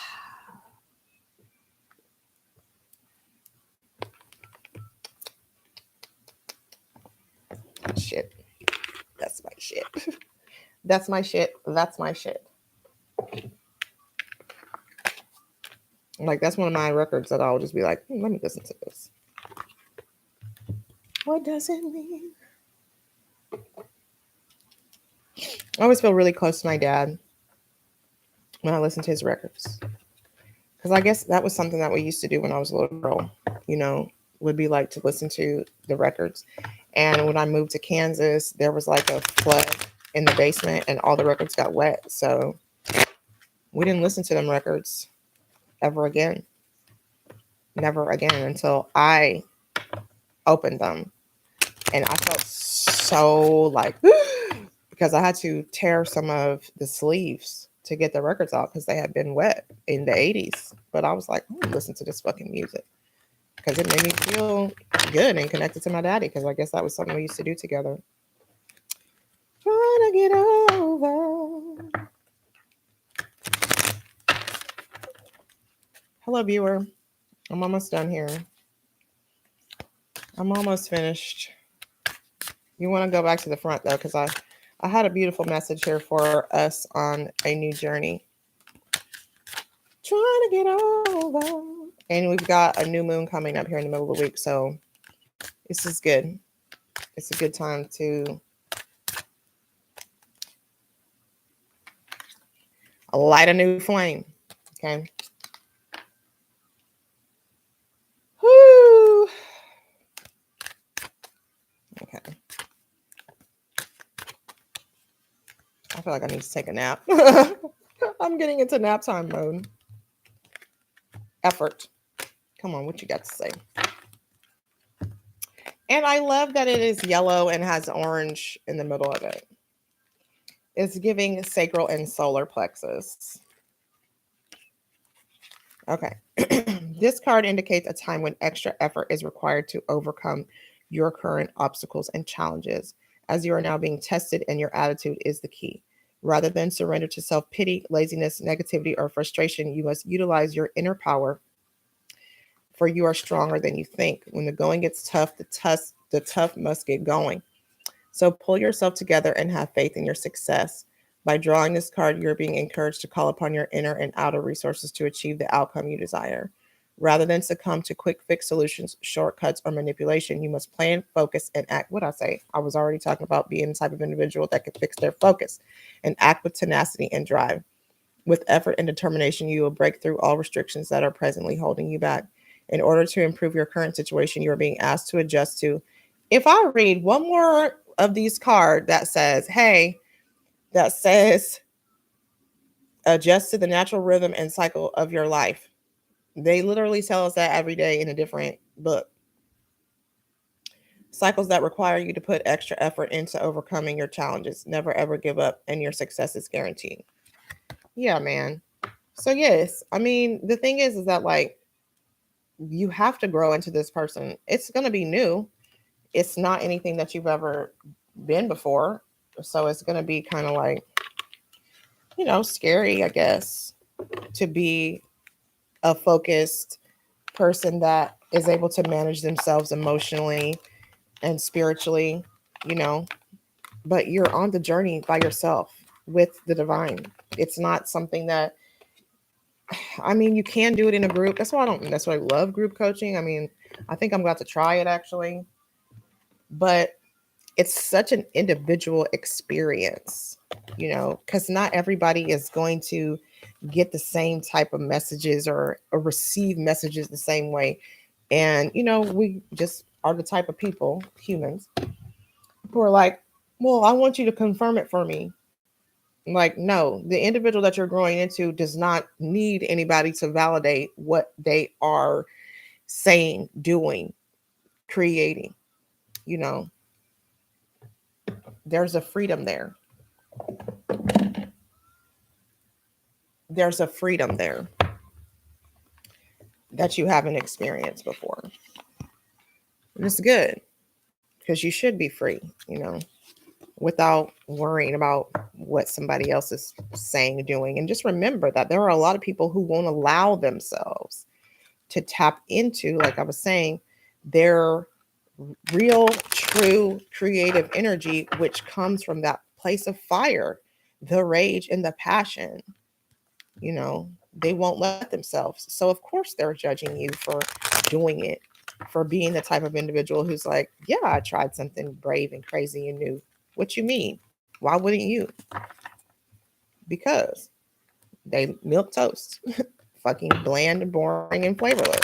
Shit. That's my shit. That's my shit. That's my shit. Like, that's one of my records that I'll just be like, let me listen to this. What does it mean? I always feel really close to my dad when I listen to his records. Because I guess that was something that we used to do when I was a little girl, you know, would be like to listen to the records. And when I moved to Kansas, there was like a flood in the basement and all the records got wet. So we didn't listen to them records ever again. Never again until I opened them. And I felt so like, because I had to tear some of the sleeves to get the records out because they had been wet in the 80s. But I was like, listen to this fucking music because it made me feel good and connected to my daddy because I guess that was something we used to do together. Trying to get over. Hello, viewer. I'm almost done here. I'm almost finished. You want to go back to the front though, because I had a beautiful message here for us on a new journey. Trying to get over. And we've got a new moon coming up here in the middle of the week. So this is good. It's a good time to light a new flame. Okay. Whoo. Okay. I feel like I need to take a nap. I'm getting into nap time mode. Effort. Come on, what you got to say? And I love that it is yellow and has orange in the middle of it. It's giving sacral and solar plexus. Okay. This card indicates a time when extra effort is required to overcome your current obstacles and challenges, as you are now being tested and your attitude is the key. Rather than surrender to self pity, laziness, negativity, or frustration, you must utilize your inner power, for you are stronger than you think. When the going gets tough, the tough must get going. So pull yourself together and have faith in your success. By drawing this card, you're being encouraged to call upon your inner and outer resources to achieve the outcome you desire. Rather than succumb to quick fix solutions, shortcuts, or manipulation, you must plan, focus, and act. What I say? I was already talking about being the type of individual that can fix their focus and act with tenacity and drive. With effort and determination, you will break through all restrictions that are presently holding you back. In order to improve your current situation, you are being asked to adjust to. If I read one more of these cards that says, hey, that says adjust to the natural rhythm and cycle of your life. They literally tell us that every day in a different book. Cycles that require you to put extra effort into overcoming your challenges. Never ever give up, and your success is guaranteed. Yeah, man. So yes, I mean the thing is that like you have to grow into this person. It's gonna be new. It's not anything that you've ever been before. So it's gonna be kind of like, scary, I guess, to be a focused person that is able to manage themselves emotionally and spiritually, you know, but you're on the journey by yourself with the divine. It's not something that, I mean, you can do it in a group. That's why I don't necessarily love group coaching. I mean, I think I'm going to try it actually, but it's such an individual experience, because not everybody is going to get the same type of messages or receive messages the same way. And, we just are the type of people, humans, who are like, well, I want you to confirm it for me. Like, no, the individual that you're growing into does not need anybody to validate what they are saying, doing, creating. You know, there's a freedom there. There's a freedom there that you haven't experienced before. And it's good because you should be free, without worrying about what somebody else is saying, doing. And just remember that there are a lot of people who won't allow themselves to tap into, like I was saying, their real, true creative energy, which comes from that place of fire, the rage and the passion. You know, they won't let themselves. So, of course, they're judging you for doing it, for being the type of individual who's like, yeah, I tried something brave and crazy and new. What you mean? Why wouldn't you? Because they milk toast, fucking bland and boring and flavorless.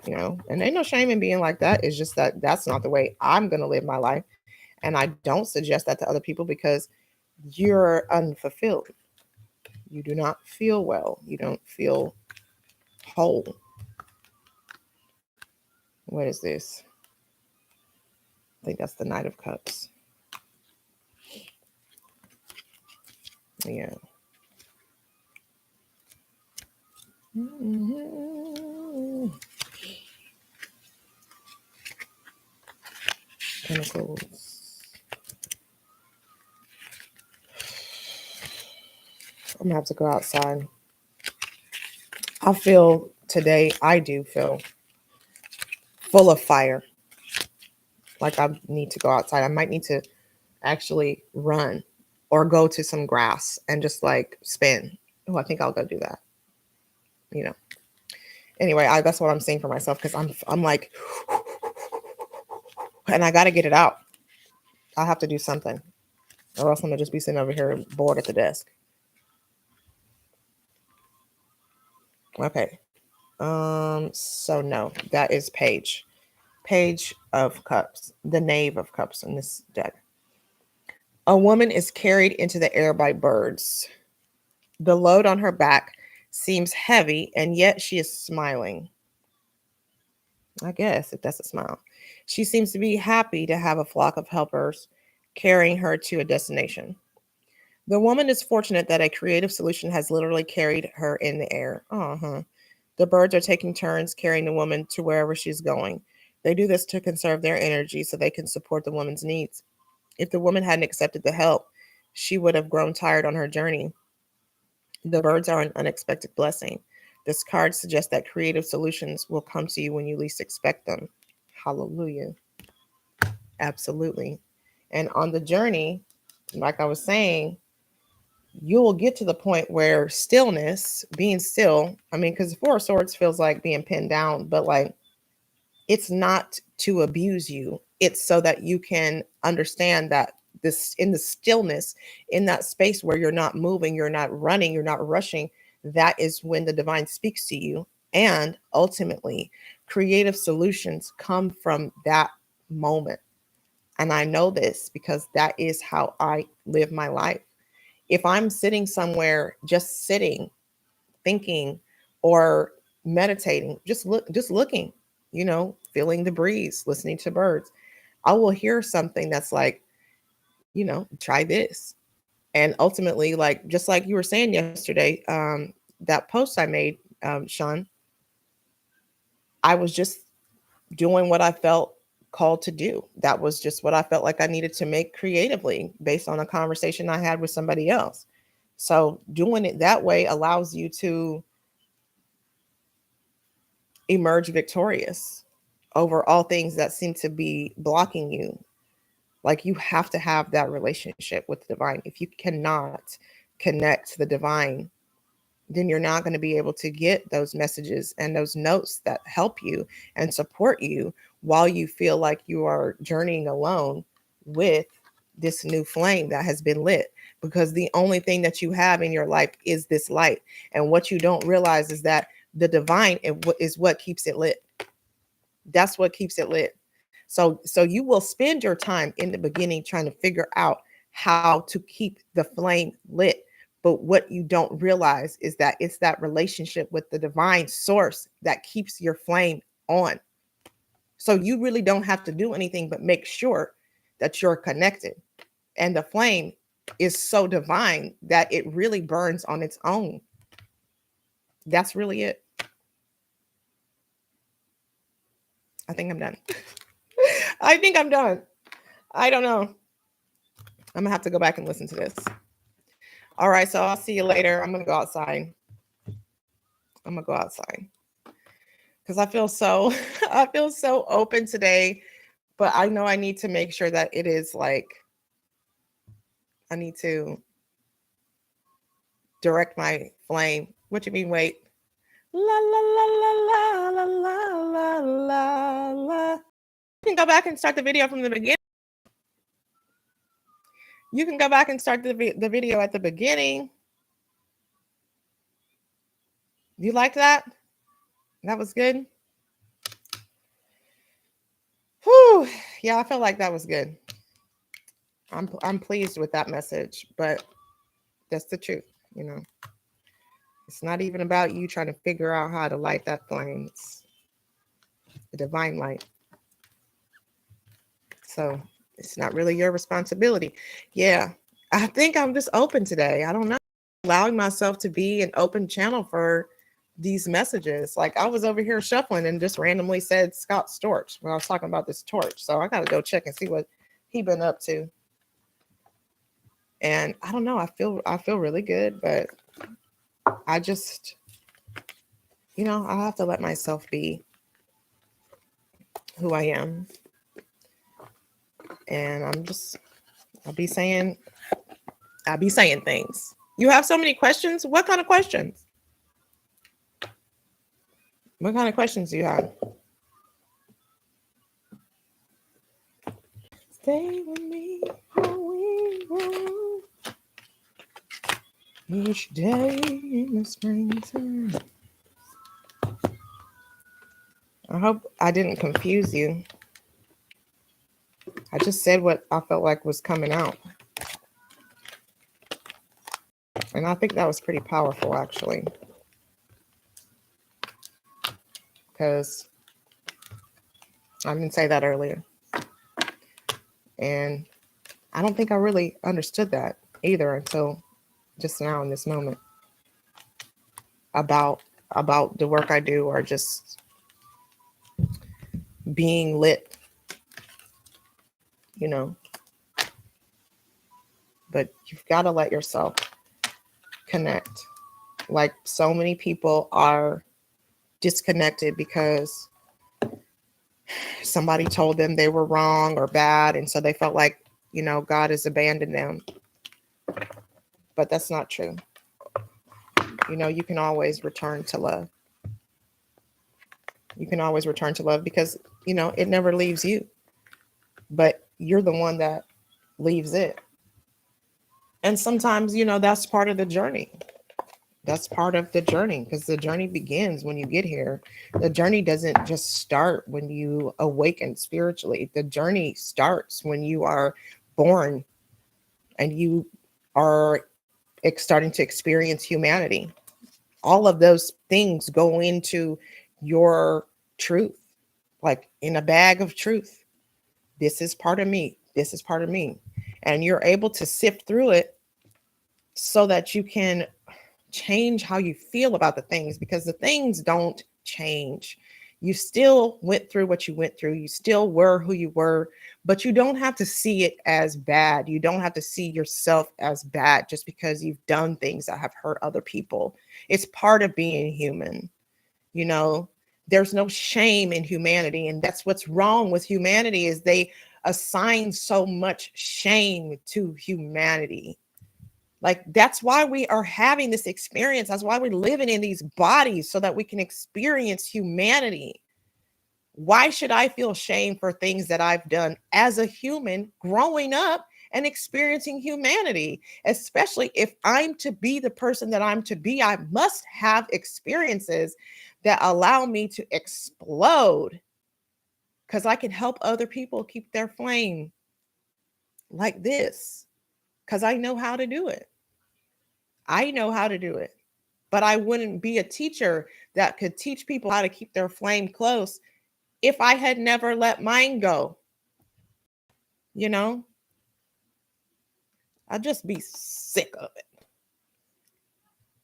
And ain't no shame in being like that. It's just that that's not the way I'm going to live my life. And I don't suggest that to other people because you're unfulfilled. You do not feel well. You don't feel whole. What is this? I think that's the Knight of Cups. Yeah. Mm-hmm. Pentacles. I'm gonna have to go outside. I feel today, I do feel full of fire. Like I need to go outside. I might need to actually run or go to some grass and just like spin. Oh, I think I'll go do that. You know. Anyway, that's what I'm saying for myself because I'm like, and I got to get it out. I'll have to do something, or else I'm gonna just be sitting over here bored at the desk. Okay. So no, that is Page of Cups, the Knave of Cups in this deck. A woman is carried into the air by birds. The load on her back seems heavy, and yet she is smiling. I guess if that's a smile. She seems to be happy to have a flock of helpers carrying her to a destination. The woman is fortunate that a creative solution has literally carried her in the air. The birds are taking turns carrying the woman to wherever she's going. They do this to conserve their energy so they can support the woman's needs. If the woman hadn't accepted the help, she would have grown tired on her journey. The birds are an unexpected blessing. This card suggests that creative solutions will come to you when you least expect them. Hallelujah. Absolutely. And on the journey, like I was saying, you will get to the point where stillness, being still, I mean, because the Four of Swords feels like being pinned down, but like it's not to abuse you. It's so that you can understand that this in the stillness, in that space where you're not moving, you're not running, you're not rushing, that is when the divine speaks to you. And ultimately, creative solutions come from that moment. And I know this because that is how I live my life. If I'm sitting somewhere, just sitting, thinking, or meditating, just looking, feeling the breeze, listening to birds, I will hear something that's like, try this. And ultimately, like, just like you were saying yesterday, that post I made, Sean, I was just doing what I felt called to do. That was just what I felt like I needed to make creatively based on a conversation I had with somebody else. So doing it that way allows you to emerge victorious over all things that seem to be blocking you. Like, you have to have that relationship with the divine. If you cannot connect to the divine, then you're not going to be able to get those messages and those notes that help you and support you while you feel like you are journeying alone with this new flame that has been lit. Because the only thing that you have in your life is this light. And what you don't realize is that the divine is what keeps it lit. That's what keeps it lit. So you will spend your time in the beginning trying to figure out how to keep the flame lit. But what you don't realize is that it's that relationship with the divine source that keeps your flame on. So you really don't have to do anything but make sure that you're connected. And the flame is so divine that it really burns on its own. That's really it. I think I'm done. I think I'm done. I don't know. I'm gonna have to go back and listen to this. All right, so I'll see you later. I'm gonna go outside. Because I feel so I feel so open today, but I know I need to make sure that it is like I need to direct my flame. What you mean? Wait. La la la la la la la la la. You can go back and start the video from the beginning. You can go back and start the video at the beginning. You like that? That was good. Whew. Yeah, I felt like that was good. I'm pleased with that message, but that's the truth, It's not even about you trying to figure out how to light that flame. It's the divine light. So it's not really your responsibility. Yeah, I think I'm just open today. I don't know. Allowing myself to be an open channel for these messages. Like, I was over here shuffling and just randomly said Scott Storch when I was talking about this torch. So I got to go check and see what he been up to. And I don't know. I feel really good, but I just, I have to let myself be who I am. And I'll be saying things. You have so many questions. What kind of questions? What kind of questions do you have? Stay with me each day in the springtime. I hope I didn't confuse you. I just said what I felt like was coming out. And I think that was pretty powerful, actually. Because I didn't say that earlier. And I don't think I really understood that. either until just now in this moment about the work I do, or just being lit, you know. But you've got to let yourself connect. Like, so many people are disconnected because somebody told them they were wrong or bad, and so they felt like, you know, God has abandoned them. But that's not true. You know, you can always return to love. You can always return to love because, you know, it never leaves you, but you're the one that leaves it. And sometimes, you know, that's part of the journey. That's part of the journey, because the journey begins when you get here. The journey doesn't just start when you awaken spiritually. The journey starts when you are born and you are starting to experience humanity. All of those things go into your truth, like in a bag of truth. This is part of me. This is part of me. And you're able to sift through it so that you can change how you feel about the things, because the things don't change. You still went through what you went through. You still were who you were, but you don't have to see it as bad. You don't have to see yourself as bad just because you've done things that have hurt other people. It's part of being human. You know, there's no shame in humanity. And that's what's wrong with humanity, is they assign so much shame to humanity. Like, that's why we are having this experience. That's why we're living in these bodies, so that we can experience humanity. Why should I feel shame for things that I've done as a human growing up and experiencing humanity? Especially if I'm to be the person that I'm to be, I must have experiences that allow me to explode, because I can help other people keep their flame like this, because I know how to do it. I know how to do it. But I wouldn't be a teacher that could teach people how to keep their flame close if I had never let mine go. You know, I'd just be sick of it.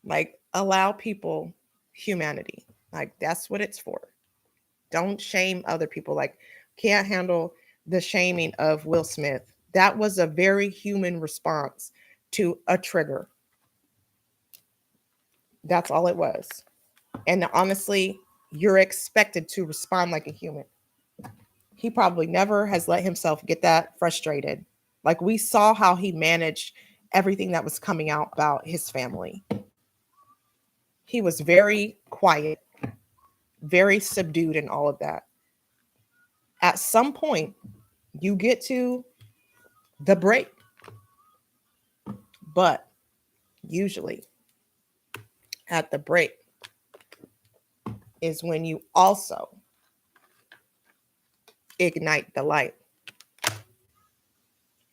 Like, allow people humanity. Like, that's what it's for. Don't shame other people. Like, can't handle the shaming of Will Smith. That was a very human response to a trigger. That's all it was. And honestly, you're expected to respond like a human. He probably never has let himself get that frustrated. Like, we saw how he managed everything that was coming out about his family. He was very quiet, very subdued, and all of that. At some point, you get to the break, but usually at the break is when you also ignite the light,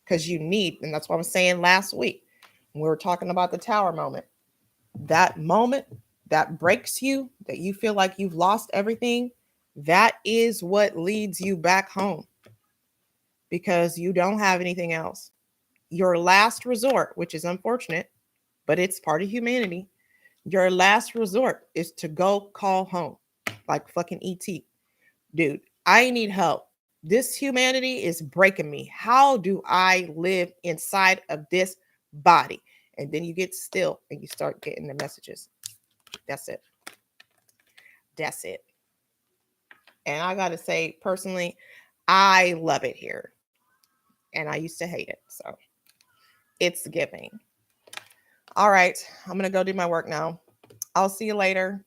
because you need, and that's what I was saying last week when we were talking about the tower moment. That moment that breaks you, that you feel like you've lost everything, that is what leads you back home, because you don't have anything else. Your last resort, which is unfortunate, but it's part of humanity. Your last resort is to go call home, like fucking ET. Dude, I need help. This humanity is breaking me. How do I live inside of this body? And then you get still and you start getting the messages. That's it. That's it. And I got to say, personally, I love it here. And I used to hate it. So it's giving. All right. I'm going to go do my work now. I'll see you later.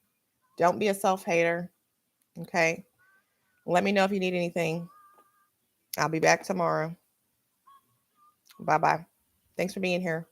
Don't be a self-hater. Okay. Let me know if you need anything. I'll be back tomorrow. Bye-bye. Thanks for being here.